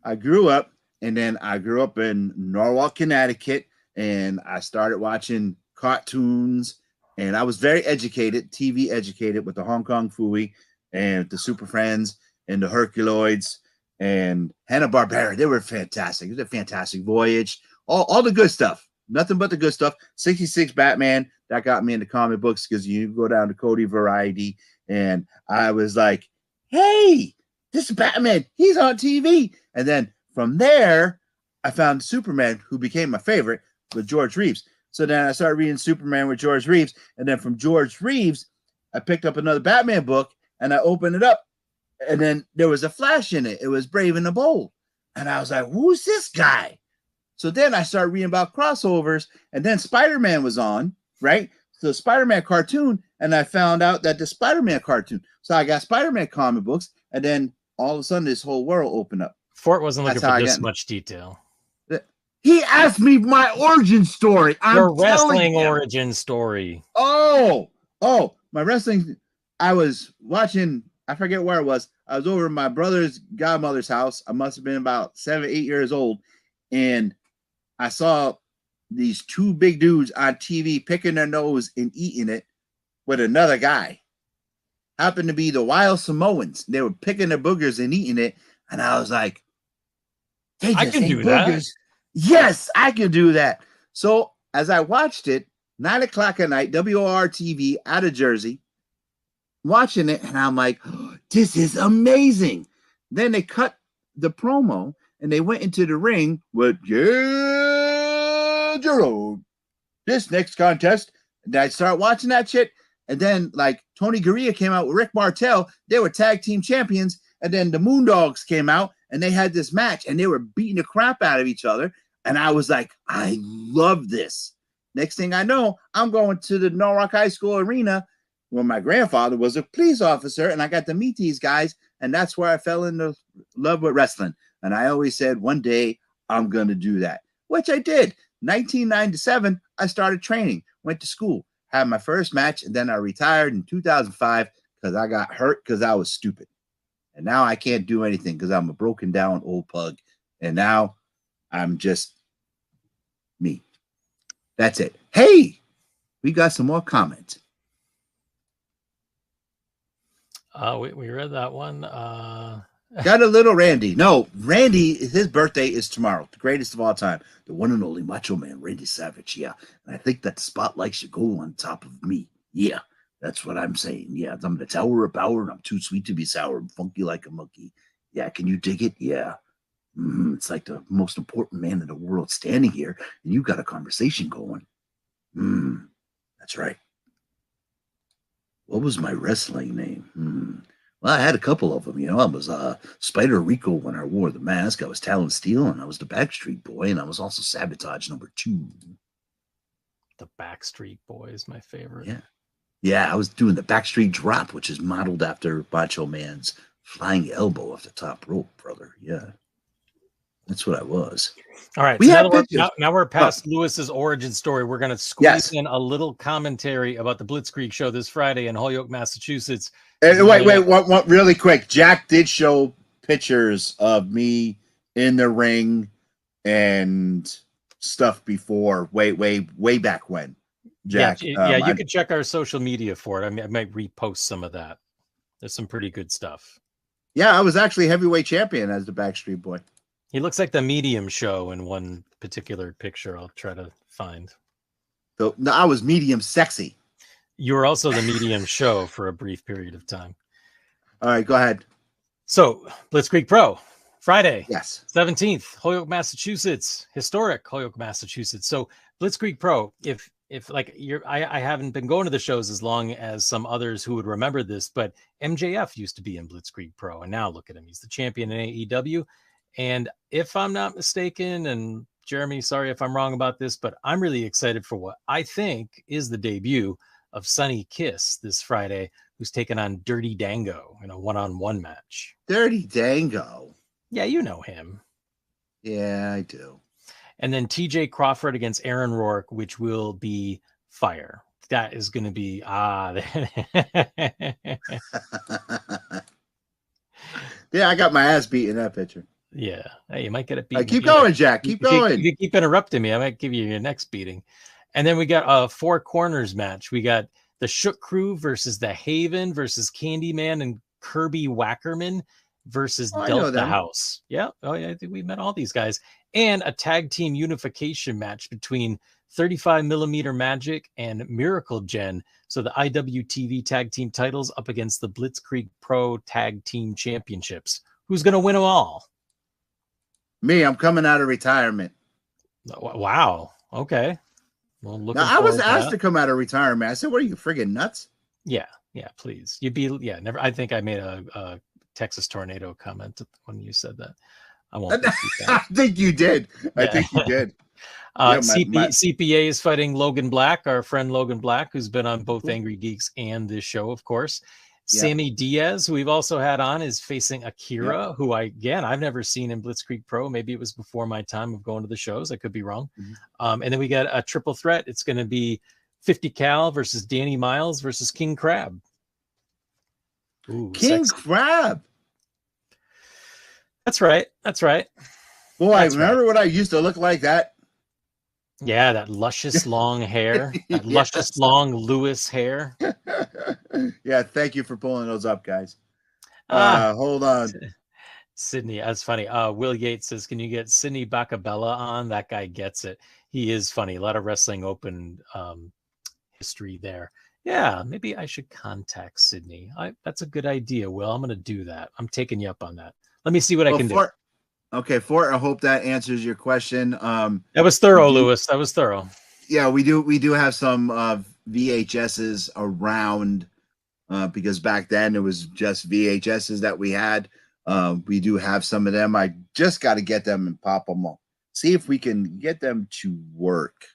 I grew up, and then I grew up in Norwalk, Connecticut, and I started watching cartoons, and I was very educated, TV educated with the Hong Kong Phooey and the Super Friends and the Herculoids and Hanna-Barbera. They were fantastic. It was a fantastic voyage. All the good stuff. Nothing but the good stuff. 66 Batman, that got me into comic books because you go down to Cody Variety, and I was like, hey, this is Batman. He's on TV. And then from there, I found Superman, who became my favorite, with George Reeves. So then I started reading Superman with George Reeves. And then from George Reeves, I picked up another Batman book, and I opened it up. And then there was a Flash in it. It was Brave and the Bold. And I was like, who's this guy? So then I started reading about crossovers. And then Spider-Man was on, right? So Spider-Man cartoon. And I found out that the Spider-Man cartoon. So I got Spider-Man comic books. And then all of a sudden, this whole world opened up. Fort wasn't looking for this much detail. He asked me my origin story. Your wrestling origin story. Oh, my wrestling. I was watching, I forget where it was. I was over at my brother's godmother's house. I must have been about 7, 8 years old. And I saw these two big dudes on TV picking their nose and eating it with another guy. Happened to be the Wild Samoans. They were picking their boogers and eating it. And I was like, I can do that. Yes, I can do that. So as I watched it, 9 o'clock at night, WOR TV out of Jersey, watching it, and I'm like, oh, this is amazing. Then they cut the promo, and they went into the ring with, Jerome. This next contest, and I start watching that shit. And then, like, Tony Gurria came out with Rick Martel. They were tag team champions. And then the Moondogs came out, and they had this match, and they were beating the crap out of each other. And I was like, I love this. Next thing I know, I'm going to the Norwalk High School arena where my grandfather was a police officer, and I got to meet these guys, and that's where I fell into love with wrestling. And I always said, one day, I'm going to do that, which I did. 1997, I started training, went to school. Had my first match, and then I retired in 2005 because I got hurt because I was stupid. And now I can't do anything because I'm a broken down old pug. And now I'm just me. That's it. Hey, we got some more comments. We read that one. Got a little Randy. No, Randy, his birthday is tomorrow. The greatest of all time. The one and only Macho Man, Randy Savage. Yeah. And I think that the spotlight should go on top of me. Yeah. That's what I'm saying. Yeah. I'm the tower of power, and I'm too sweet to be sour. I'm funky like a monkey. Yeah. Can you dig it? Yeah. It's like the most important man in the world standing here, and you got a conversation going. That's right. What was my wrestling name? Well, I had a couple of them. You know, I was Spider Rico when I wore the mask. I was Talon Steel, and I was the Backstreet Boy, and I was also Sabotage #2. The Backstreet Boy is my favorite. Yeah. Yeah, I was doing the Backstreet Drop, which is modeled after Macho Man's flying elbow off the top rope, brother. Yeah. That's what I was. All right. We So have pictures. now we're past Lewis's origin story. We're going to squeeze in a little commentary about the Blitzkrieg show this Friday in Holyoke, Massachusetts. Wait, really quick. Jack did show pictures of me in the ring and stuff before, way back when. Jack, you could check our social media for it. I might repost some of that. There's some pretty good stuff. Yeah, I was actually heavyweight champion as the Backstreet Boy. He looks like the Medium show in one particular picture. I'll try to find. So, no, I was medium sexy. You were also the Medium show for a brief period of time. All right, go ahead. So, Blitzkrieg Pro, Friday, yes, 17th, Holyoke, Massachusetts, historic Holyoke, Massachusetts. So, Blitzkrieg Pro, if like I haven't been going to the shows as long as some others who would remember this, but MJF used to be in Blitzkrieg Pro, and now look at him, he's the champion in AEW. And if I'm not mistaken, and Jeremy, sorry if I'm wrong about this, but I'm really excited for what I think is the debut of Sonny Kiss this Friday, who's taking on Dirty Dango in a one-on-one match. Dirty Dango. Yeah, you know him. Yeah, I do. And then TJ Crawford against Aaron Rourke, which will be fire. That is going to be Yeah, I got my ass beat in that picture. Yeah, hey, you might get it beat. Keep going, Jack. Keep going. If you keep interrupting me, I might give you your next beating. And then we got a 4 corners match. We got the Shook Crew versus the Haven versus Candyman and Kirby Wackerman versus Delta House. Yeah. Oh, yeah. I think we met all these guys. And a tag team unification match between 35mm Magic and Miracle Gen. So the IWTV tag team titles up against the Blitzkrieg Pro Tag Team Championships. Who's going to win them all? Me. I'm coming out of retirement. Wow. Okay. Well, now, I was asked to come out of retirement. I said, "What are you, friggin' nuts?" Yeah, please. Never. I think I made a Texas tornado comment when you said that. I won't. I think you did. Yeah. I think you did. CPA is fighting Logan Black, our friend Logan Black, who's been on both Angry Geeks and this show, of course. Yeah. Sammy Diaz, who we've also had on, is facing Akira, who I've never seen in Blitzkrieg Pro. Maybe it was before my time of going to the shows. I could be wrong. Mm-hmm. And then we got a triple threat. It's going to be 50 Cal versus Danny Miles versus King Crab. Ooh, King sexy. Crab. That's right. Boy, I remember what I used to look like that. Yeah, that luscious long hair, that luscious long Lewis hair. Yeah, thank you for pulling those up, guys. Hold on. Sydney, that's funny. Will Yates says, can you get Sydney Bacabella on? That guy gets it. He is funny. A lot of Wrestling Open history there. Yeah, maybe I should contact Sydney. That's a good idea, Will. I'm going to do that. I'm taking you up on that. Let me see what I can do. Okay, I hope that answers your question. That was thorough, Lewis. That was thorough. Yeah, we do have some VHSs around because back then it was just VHSs that we had. We do have some of them. I just got to get them and pop them up. See if we can get them to work.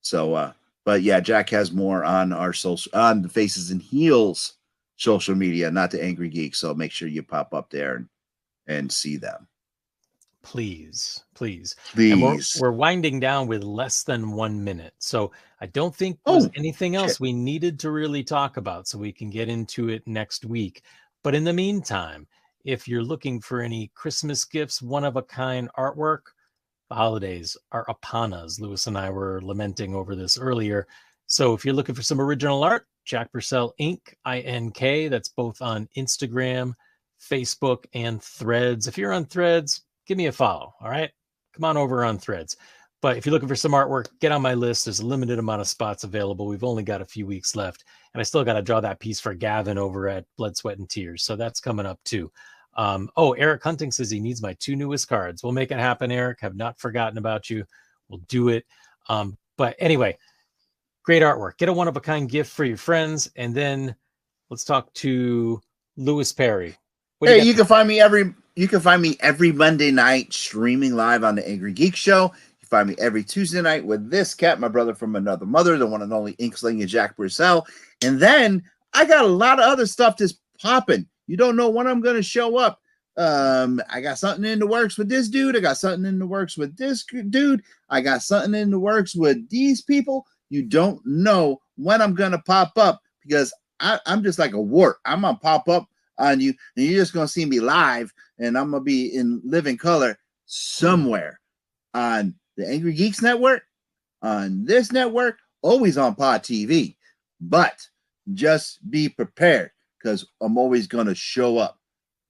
So, but yeah, Jack has more on our on the Faces and Heels social media, not the Angry Geek. So make sure you pop up there and see them. Please. And we're winding down with less than 1 minute. So I don't think there's anything else we needed to really talk about, so we can get into it next week. But in the meantime, if you're looking for any Christmas gifts, one-of-a-kind artwork, the holidays are upon us. Lewis and I were lamenting over this earlier. So if you're looking for some original art, Jack Purcell Inc., INK, that's both on Instagram, Facebook, and Threads. If you're on Threads, give me a follow, all right? Come on over on Threads. But if you're looking for some artwork, get on my list. There's a limited amount of spots available. We've only got a few weeks left. And I still got to draw that piece for Gavin over at Blood, Sweat, and Tears. So that's coming up too. Eric Hunting says he needs my 2 newest cards. We'll make it happen, Eric. Have not forgotten about you. We'll do it. But anyway, great artwork. Get a one-of-a-kind gift for your friends. And then let's talk to Lewis Perry. Hey, you can find me every Monday night streaming live on the Angry Geek Show. You find me every Tuesday night with this cat, my brother from another mother, the one and only Inksling Jack Purcell. And then I got a lot of other stuff that's popping. You don't know when I'm going to show up. I got something in the works with this dude. I got something in the works with this dude. I got something in the works with these people. You don't know when I'm going to pop up because I'm just like a wart. I'm going to pop up on you and you're just going to see me live and I'm going to be in living color somewhere on the Angry Geeks Network, on this network, always on Pod TV. But just be prepared because I'm always going to show up.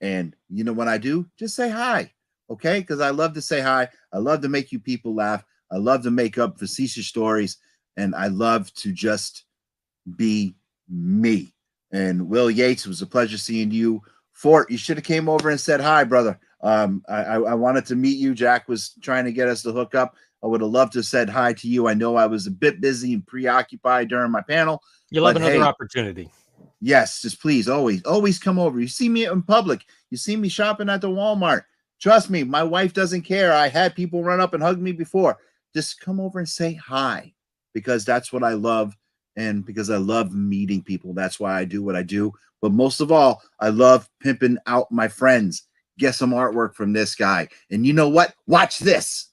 And you know what I do? Just say hi, okay? Because I love to say hi. I love to make you people laugh. I love to make up facetious stories. And I love to just be me. And Will Yates, it was a pleasure seeing you. Fort, you should have came over and said hi, brother. I wanted to meet you. Jack was trying to get us to hook up. I would have loved to have said hi to you. I know I was a bit busy and preoccupied during my panel. You'll have another opportunity. Yes, just please, always come over. You see me in public. You see me shopping at the Walmart. Trust me, my wife doesn't care. I had people run up and hug me before. Just come over and say hi because that's what I love. And because I love meeting people. That's why I do what I do. But most of all, I love pimping out my friends. Get some artwork from this guy. And you know what? Watch this.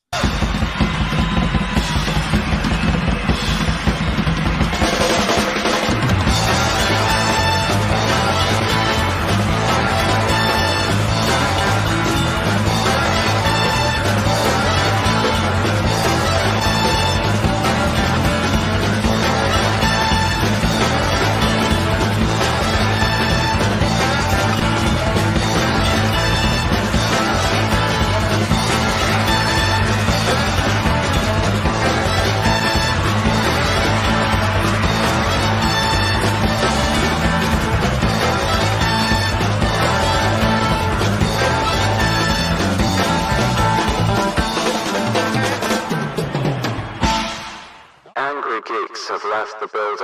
Angry geeks have left the building.